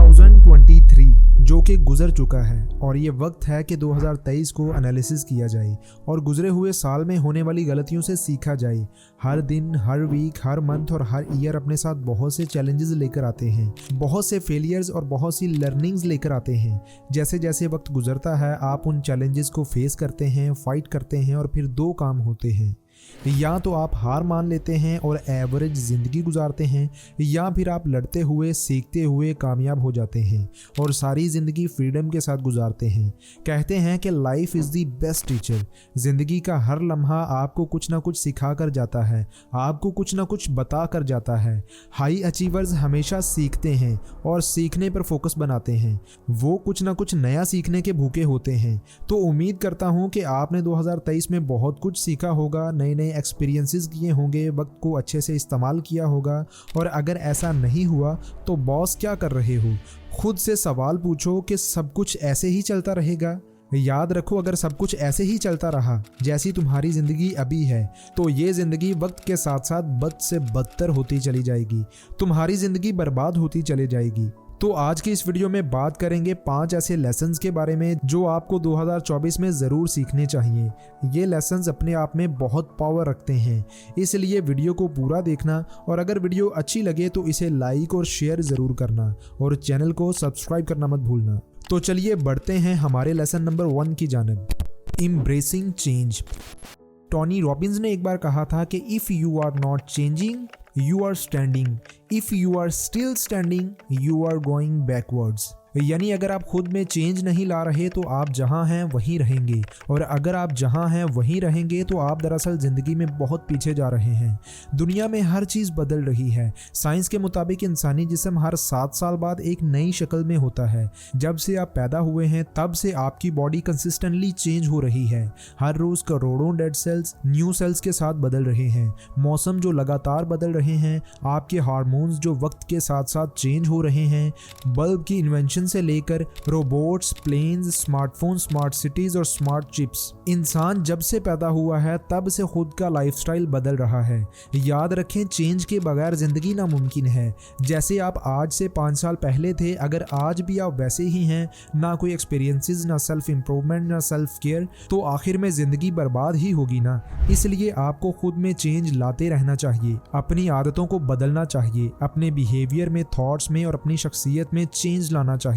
2023 जो कि गुजर चुका है और ये वक्त है कि 2023 को एनालिसिस किया जाए और गुजरे हुए साल में होने वाली गलतियों से सीखा जाए। हर दिन, हर वीक, हर मंथ और हर ईयर अपने साथ बहुत से चैलेंजेस लेकर आते हैं, बहुत से फेलियर्स और बहुत सी लर्निंग्स लेकर आते हैं। जैसे जैसे वक्त गुजरता है आप उन चैलेंजेस को फेस करते हैं, फाइट करते हैं और फिर दो काम होते हैं, या तो आप हार मान लेते हैं और एवरेज ज़िंदगी गुजारते हैं, या फिर आप लड़ते हुए, सीखते हुए कामयाब हो जाते हैं और सारी ज़िंदगी फ्रीडम के साथ गुजारते हैं। कहते हैं कि life is the best teacher. ज़िंदगी का हर लम्हा आपको कुछ ना कुछ सिखा कर जाता है, आपको कुछ ना कुछ बता कर जाता है। हाई अचीवर्स हमेशा सीखते हैं और सीखने पर फोकस बनाते हैं। वो कुछ ना कुछ नया सीखने के भूखे होते हैं। तो उम्मीद करता हूँ कि आपने 2023 में बहुत कुछ सीखा होगा, नए नए एक्सपीरियंसेस किए होंगे, वक्त को अच्छे से इस्तेमाल किया होगा। और अगर ऐसा नहीं हुआ तो बॉस क्या कर रहे हो? खुद से सवाल पूछो कि सब कुछ ऐसे ही चलता रहेगा? याद रखो, अगर सब कुछ ऐसे ही चलता रहा जैसी तुम्हारी ज़िंदगी अभी है तो ये ज़िंदगी वक्त के साथ साथ बद से बदतर होती चली जाएगी, तुम्हारी ज़िंदगी बर्बाद होती चली जाएगी। तो आज की इस वीडियो में बात करेंगे 5 ऐसे लेसन्स के बारे में जो आपको 2024 में ज़रूर सीखने चाहिए। ये लेसन्स अपने आप में बहुत पावर रखते हैं, इसलिए वीडियो को पूरा देखना और अगर वीडियो अच्छी लगे तो इसे लाइक और शेयर ज़रूर करना और चैनल को सब्सक्राइब करना मत भूलना। तो चलिए बढ़ते हैं हमारे लेसन नंबर 1 की जानिब, एम्ब्रेसिंग चेंज। टोनी रॉबिन्स ने एक बार कहा था कि if you are not changing you are standing, if you are still standing you are going backwards। यानी अगर आप खुद में चेंज नहीं ला रहे तो आप जहां हैं वहीं रहेंगे, और अगर आप जहां हैं वहीं रहेंगे तो आप दरअसल ज़िंदगी में बहुत पीछे जा रहे हैं। दुनिया में हर चीज़ बदल रही है। साइंस के मुताबिक इंसानी जिस्म हर 7 साल बाद एक नई शक्ल में होता है। जब से आप पैदा हुए हैं तब से आपकी बॉडी कंसिस्टेंटली चेंज हो रही है। हर रोज़ करोड़ों डेड सेल्स न्यू सेल्स के साथ बदल रहे हैं। मौसम जो लगातार बदल रहे हैं, आपके हार्मोन्स जो वक्त के साथ साथ चेंज हो रहे हैं, बल्ब की इन्वेंशन से लेकर robots, planes, smartphone, smart cities और स्मार्ट चिप्स। इंसान जब से पैदा हुआ है तब से खुद का लाइफस्टाइल बदल रहा है। याद रखें, चेंज के बगैर जिंदगी नामुमकिन है। जैसे आप आज से 5 साल पहले थे, अगर आज भी आप वैसे ही हैं, ना कोई एक्सपीरियंसेस, ना सेल्फ इंप्रूवमेंट, ना सेल्फ केयर, तो आखिर में जिंदगी बर्बाद ही होगी ना। इसलिए आपको खुद में चेंज लाते रहना चाहिए, अपनी आदतों को बदलना चाहिए, अपने बिहेवियर में, थॉट्स में और अपनी शख्सियत में चेंज लाना चाहिए।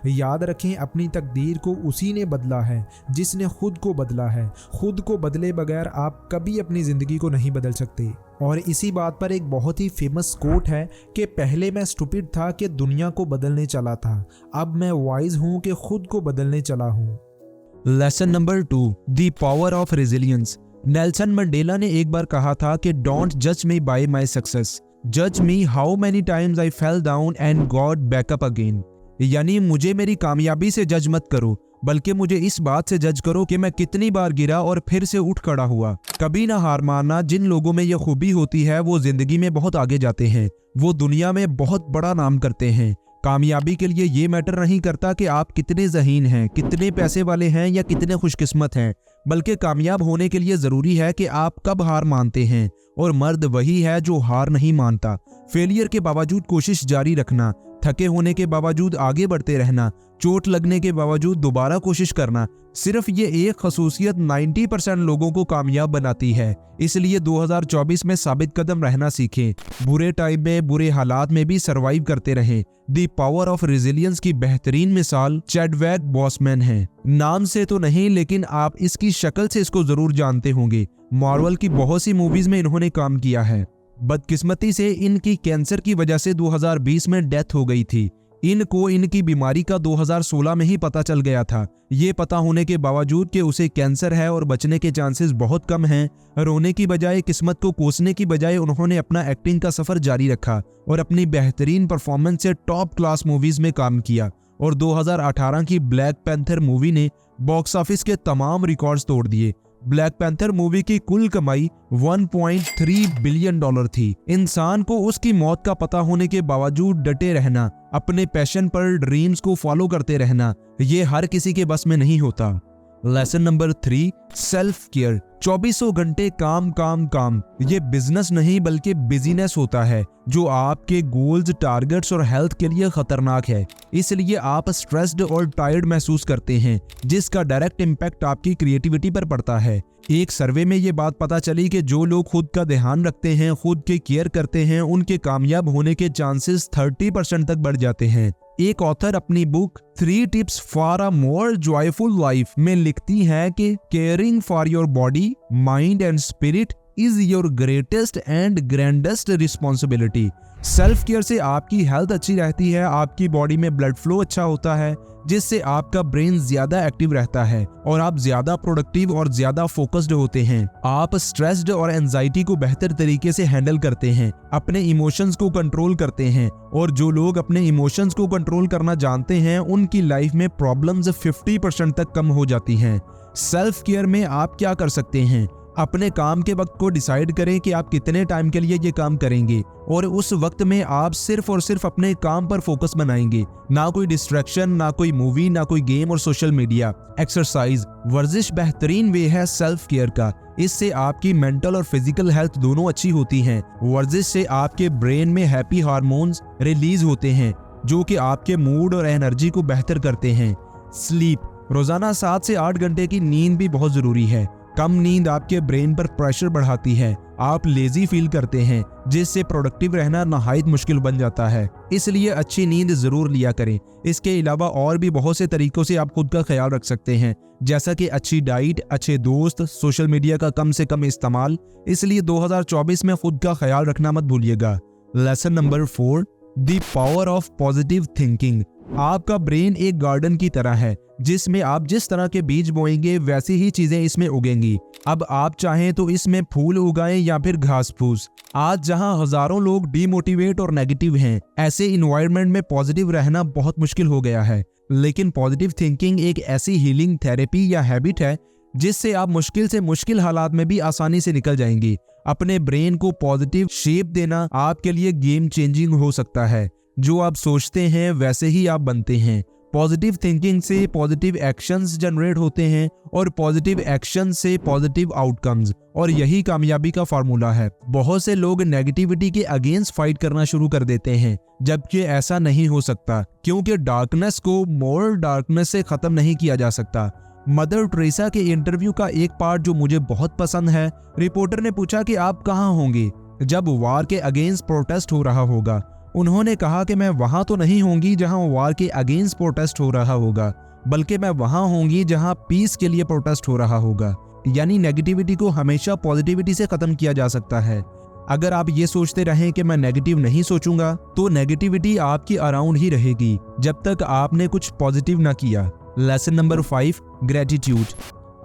याद रखें, अपनी तकदीर को उसी ने बदला है जिसने खुद को बदला है। खुद को बदले बगैर आप कभी अपनी जिंदगी को नहीं बदल सकते। और इसी बात पर एक बहुत ही फेमस कोट है कि पहले मैं स्टूपिड था कि दुनिया को बदलने चला था, अब मैं वाइज हूं कि खुद को बदलने चला हूं। Lesson number 2, the power of resilience. Nelson Mandela ने एक बार कहा था कि डोंट जज मी बाय माय सक्सेस, जज me how many times I fell down and got back up again. यानी मुझे मेरी कामयाबी से जज मत करो, बल्कि मुझे इस बात से जज करो कि मैं कितनी बार गिरा और फिर से उठ खड़ा हुआ। कभी ना हार मानना। जिन लोगों में यह खूबी होती है वो जिंदगी में बहुत आगे जाते हैं, वो दुनिया में बहुत बड़ा नाम करते हैं। कामयाबी के लिए ये मैटर नहीं करता कि आप कितने ज़हीन हैं, कितने पैसे वाले हैं या कितने खुशकिस्मत हैं, बल्कि कामयाब होने के लिए ज़रूरी है कि आप कब हार मानते हैं। और मर्द वही है जो हार नहीं मानता। फेलियर के बावजूद कोशिश जारी रखना, थके होने के बावजूद आगे बढ़ते रहना, चोट लगने के बावजूद दोबारा कोशिश करना, सिर्फ ये एक खसूसियत 90% लोगों को कामयाब बनाती है। इसलिए 2024 में साबित कदम रहना सीखें। बुरे टाइम में, बुरे हालात में भी सरवाइव करते रहें। दी पावर ऑफ रेजिलियंस की बेहतरीन मिसाल चैडविक बॉसमैन है। नाम से तो नहीं, लेकिन आप इसकी शक्ल से इसको जरूर जानते होंगे। मार्वल की बहुत सी मूवीज में इन्होंने काम किया है। बदकिस्मती से इनकी कैंसर की वजह से 2020 में डेथ हो गई थी। इनको इनकी बीमारी का 2016 में ही पता चल गया था। ये पता होने के बावजूद कि उसे कैंसर है और बचने के चांसेस बहुत कम हैं, रोने की बजाय, किस्मत को कोसने की बजाय उन्होंने अपना एक्टिंग का सफर जारी रखा और अपनी बेहतरीन परफॉर्मेंस से टॉप क्लास मूवीज में काम किया। और 2018 की ब्लैक पैंथर मूवी ने बॉक्स ऑफिस के तमाम रिकॉर्ड्स तोड़ दिए। ब्लैक पैंथर मूवी की कुल कमाई $1.3 बिलियन थी। इंसान को उसकी मौत का पता होने के बावजूद डटे रहना, अपने पैशन पर, ड्रीम्स को फॉलो करते रहना, ये हर किसी के बस में नहीं होता। Lesson number 3, self care. 2400 घंटे काम काम काम, ये बिजनेस नहीं बल्कि बिजीनेस होता है जो आपके गोल्स, टारगेट्स और हेल्थ के लिए खतरनाक है। इसलिए आप स्ट्रेस्ड और टायर्ड महसूस करते हैं, जिसका डायरेक्ट इम्पैक्ट आपकी क्रिएटिविटी पर पड़ता है। एक सर्वे में ये बात पता चली कि जो लोग खुद का ध्यान रखते हैं, खुद के केयर करते हैं, उनके कामयाब होने के चांसेस 30% तक बढ़ जाते हैं। एक ऑथर अपनी book 3 tips for a more joyful life में लिखती है कि caring for your body, mind and spirit is your greatest and grandest responsibility. Self care से आपकी हेल्थ अच्छी रहती है, आपकी बॉडी में ब्लड फ्लो अच्छा होता है, जिससे आपका ब्रेन ज्यादा एक्टिव रहता है और आप ज्यादा प्रोडक्टिव और ज्यादा फोकस्ड होते हैं। आप स्ट्रेस्ड और एंजाइटी को बेहतर तरीके से हैंडल करते हैं, अपने इमोशंस को कंट्रोल करते हैं, और जो लोग अपने इमोशंस को कंट्रोल करना जानते हैं उनकी लाइफ में प्रॉब्लम्स 50% तक कम हो जाती हैं। सेल्फ केयर में आप क्या कर सकते हैं? अपने काम के वक्त को डिसाइड करें कि आप कितने टाइम के लिए ये काम करेंगे, और उस वक्त में आप सिर्फ और सिर्फ अपने काम पर फोकस बनाएंगे। ना कोई डिस्ट्रैक्शन, ना कोई मूवी, ना कोई गेम और सोशल मीडिया। एक्सरसाइज, वर्जिश बेहतरीन वे है सेल्फ केयर का। इससे आपकी मेंटल और फिजिकल हेल्थ दोनों अच्छी होती हैं। वर्जिश से आपके ब्रेन में हैप्पी हार्मोन्स रिलीज होते हैं, जो कि आपके मूड और एनर्जी को बेहतर करते हैं। स्लीप, रोजाना 7 से 8 घंटे की नींद भी बहुत जरूरी है। कम नींद आपके ब्रेन पर प्रेशर बढ़ाती है, आप लेजी फील करते हैं, जिससे प्रोडक्टिव रहना नहायत मुश्किल बन जाता है। इसलिए अच्छी नींद जरूर लिया करें। इसके अलावा और भी बहुत से तरीकों से आप खुद का ख्याल रख सकते हैं, जैसा कि अच्छी डाइट, अच्छे दोस्त, सोशल मीडिया का कम से कम इस्तेमाल। इसलिए 2024 में खुद का ख्याल रखना मत भूलिएगा। Lesson number 4, the power of positive thinking. आपका ब्रेन एक गार्डन की तरह है, जिसमें आप जिस तरह के बीज बोएंगे वैसी ही चीजें इसमें उगेंगी। अब आप चाहें तो इसमें फूल उगाएं या फिर घास फूस। आज जहां हजारों लोग डीमोटिवेट और नेगेटिव हैं, ऐसे इन्वायरमेंट में पॉजिटिव रहना बहुत मुश्किल हो गया है। लेकिन पॉजिटिव थिंकिंग एक ऐसी हीलिंग थेरेपी या हैबिट है जिससे आप मुश्किल से मुश्किल हालात में भी आसानी से निकल जाएंगी। अपने ब्रेन को पॉजिटिव शेप देना आपके लिए गेम चेंजिंग हो सकता है। जो आप सोचते हैं वैसे ही आप बनते हैं। पॉजिटिव थिंकिंग से पॉजिटिव एक्शंस जनरेट होते हैं, और पॉजिटिव एक्शन से पॉजिटिव आउटकम्स, और यही कामयाबी का फार्मूला है। बहुत से लोग नेगेटिविटी के अगेंस्ट फाइट करना शुरू कर देते हैं, जबकि ऐसा नहीं हो सकता, क्योंकि डार्कनेस को मोर डार्कनेस से खत्म नहीं किया जा सकता। मदर टेरेसा के इंटरव्यू का एक पार्ट जो मुझे बहुत पसंद है, रिपोर्टर ने पूछा कि आप कहाँ होंगे जब वार के अगेंस्ट प्रोटेस्ट हो रहा होगा। उन्होंने कहा कि मैं वहां तो नहीं होंगी जहां वार के अगेंस्ट प्रोटेस्ट हो रहा होगा, बल्कि मैं वहां होंगी जहां पीस के लिए प्रोटेस्ट हो रहा होगा। यानी नेगेटिविटी को हमेशा पॉजिटिविटी से खत्म किया जा सकता है। अगर आप ये सोचते रहें कि मैं नेगेटिव नहीं सोचूंगा, तो नेगेटिविटी आपकी अराउंड ही रहेगी जब तक आपने कुछ पॉजिटिव ना किया। Lesson number 5, gratitude.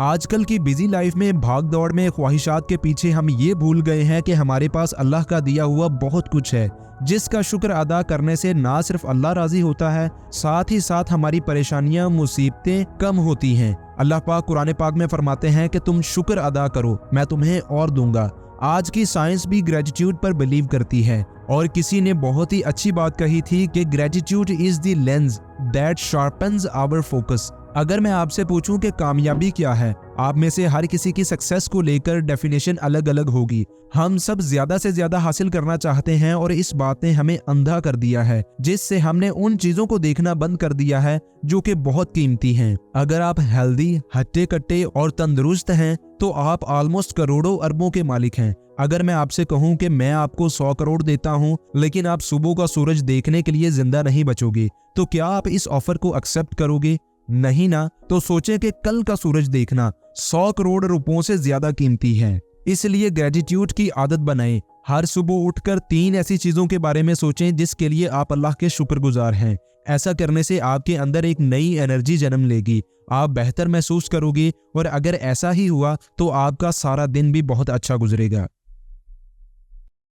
आजकल की बिजी लाइफ में भाग दौड़ में ख्वाहिशात के पीछे हम ये भूल गए हैं कि हमारे पास अल्लाह का दिया हुआ बहुत कुछ है, जिसका शुक्र अदा करने से ना सिर्फ अल्लाह राजी होता है, साथ ही साथ हमारी परेशानियां, मुसीबतें कम होती हैं। अल्लाह पाक कुरान पाक में फरमाते हैं कि तुम शुक्र अदा करो, मैं तुम्हें और दूंगा। आज की साइंस भी ग्रेटिट्यूड पर बिलीव करती है, और किसी ने बहुत ही अच्छी बात कही थी कि gratitude is the lens that sharpens our focus. अगर मैं आपसे पूछूं कि कामयाबी क्या है, आप में से हर किसी की सक्सेस को लेकर डेफिनेशन अलग अलग होगी। हम सब ज्यादा से ज्यादा हासिल करना चाहते हैं, और इस बात ने हमें अंधा कर दिया है, जिससे हमने उन चीजों को देखना बंद कर दिया है जो कि बहुत कीमती हैं। अगर आप हेल्दी, हट्टे कट्टे और तंदुरुस्त हैं, तो आप ऑलमोस्ट करोड़ों अरबों के मालिक हैं। अगर मैं आपसे कहूं कि मैं आपको 100 करोड़ देता हूं, लेकिन आप सुबह का सूरज देखने के लिए जिंदा नहीं बचोगे, तो क्या आप इस ऑफर को एक्सेप्ट करोगे? नहीं ना। तो सोचें कि कल का सूरज देखना 100 करोड़ रुपयों से ज्यादा कीमती है। इसलिए ग्रेटिट्यूड की आदत बनाएं। हर सुबह उठकर 3 ऐसी चीजों के बारे में सोचें जिसके लिए आप अल्लाह के शुक्रगुजार हैं। ऐसा करने से आपके अंदर एक नई एनर्जी जन्म लेगी, आप बेहतर महसूस करोगे, और अगर ऐसा ही हुआ तो आपका सारा दिन भी बहुत अच्छा गुजरेगा।